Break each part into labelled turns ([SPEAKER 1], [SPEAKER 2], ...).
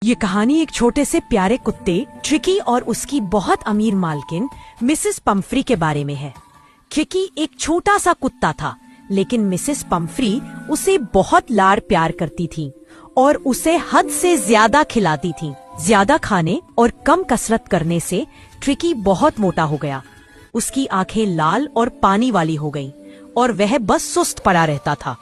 [SPEAKER 1] ये कहानी एक छोटे से प्यारे कुत्ते ट्रिकी और उसकी बहुत अमीर मालकिन मिसेस पम्फ्री के बारे में है। ट्रिकी एक छोटा सा कुत्ता था, लेकिन मिसेस पम्फ्री उसे बहुत लाड़ प्यार करती थी और उसे हद से ज्यादा खिलाती थी। ज्यादा खाने और कम कसरत करने से ट्रिकी बहुत मोटा हो गया। उसकी आंखें लाल और पानी वाली हो गईं और वह बस सुस्त पड़ा रहता था।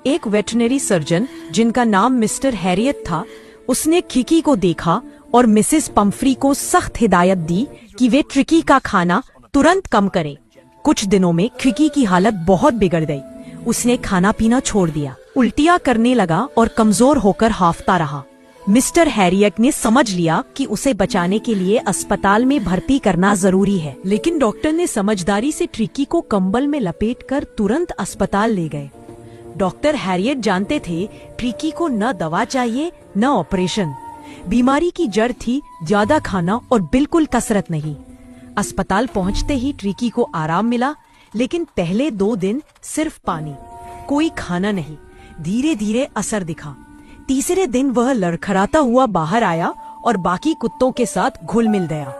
[SPEAKER 1] एक वेटरनरी सर्जन जिनका नाम मिस्टर हैरियट था, उसने ट्रिकी को देखा और मिसेस पम्फ्री को सख्त हिदायत दी कि वे ट्रिकी का खाना तुरंत कम करें। कुछ दिनों में ट्रिकी की हालत बहुत बिगड़ गई। उसने खाना पीना छोड़ दिया, उल्टियां करने लगा और कमजोर होकर हांफता रहा। मिस्टर हैरियट ने समझ लिया कि उसे बचाने के लिए अस्पताल में भर्ती करना जरूरी है, लेकिन डॉक्टर ने समझदारी से ट्रिकी को कंबल में लपेटकर तुरंत अस्पताल ले गए। डॉक्टर हैरियट जानते थे ट्रिकी को न दवा चाहिए न ऑपरेशन। बीमारी की जड़ थी ज्यादा खाना और बिल्कुल कसरत नहीं। अस्पताल पहुंचते ही ट्रिकी को आराम मिला, लेकिन पहले 2 दिन सिर्फ पानी, कोई खाना नहीं। धीरे धीरे असर दिखा। तीसरे दिन वह लड़खड़ाता हुआ बाहर आया और बाकी कुत्तों के साथ घुल मिल गया।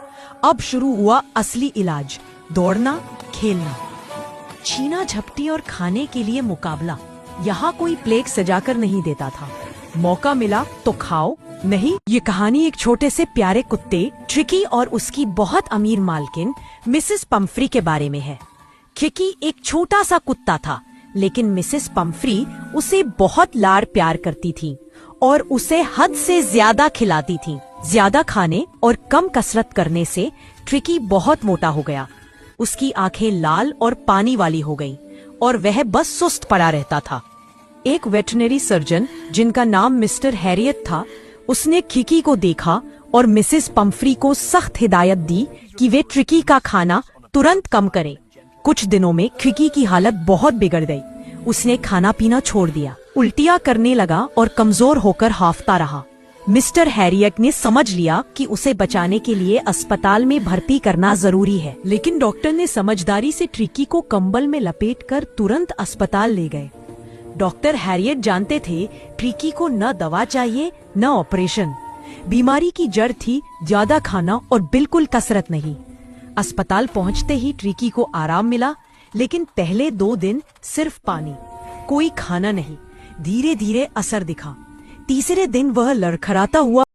[SPEAKER 1] अब शुरू हुआ असली इलाज, दौड़ना, खेलना, छीना झपटी और खाने के लिए मुकाबला। यहाँ कोई प्लेट सजाकर नहीं देता था। मौका मिला तो खाओ, नहीं। ये कहानी एक छोटे से प्यारे कुत्ते ट्रिकी और उसकी बहुत अमीर मालकिन मिसेस पम्फ्री के बारे में है। ट्रिकी एक छोटा सा कुत्ता था, लेकिन मिसेस पम्फ्री उसे बहुत लाड़ प्यार करती थी और उसे हद से ज्यादा खिलाती थी। ज्यादा खाने और कम कसरत करने से ट्रिकी बहुत मोटा हो गया। उसकी आंखें लाल और पानी वाली हो गईं और वह बस सुस्त पड़ा रहता था। एक वेटरनरी सर्जन जिनका नाम मिस्टर हैरियट था, उसने ट्रिकी को देखा और मिसेस पम्फ्री को सख्त हिदायत दी कि वे ट्रिकी का खाना तुरंत कम करें। कुछ दिनों में ट्रिकी की हालत बहुत बिगड़ गई। उसने खाना पीना छोड़ दिया, उल्टियां करने लगा और कमजोर होकर हांफता रहा। मिस्टर हैरियट ने समझ लिया कि उसे बचाने के लिए अस्पताल में भर्ती करना जरूरी है, लेकिन डॉक्टर ने समझदारी से ट्रिकी को कंबल में लपेटकर तुरंत अस्पताल ले गए। डॉक्टर हैरियट जानते थे ट्रिकी को न दवा चाहिए न ऑपरेशन। बीमारी की जड़ थी ज्यादा खाना और बिल्कुल कसरत नहीं। अस्पताल पहुंचते ही ट्रिकी को आराम मिला, लेकिन पहले 2 दिन सिर्फ पानी, कोई खाना नहीं। धीरे धीरे असर दिखा। तीसरे दिन वह लड़खड़ाता हुआ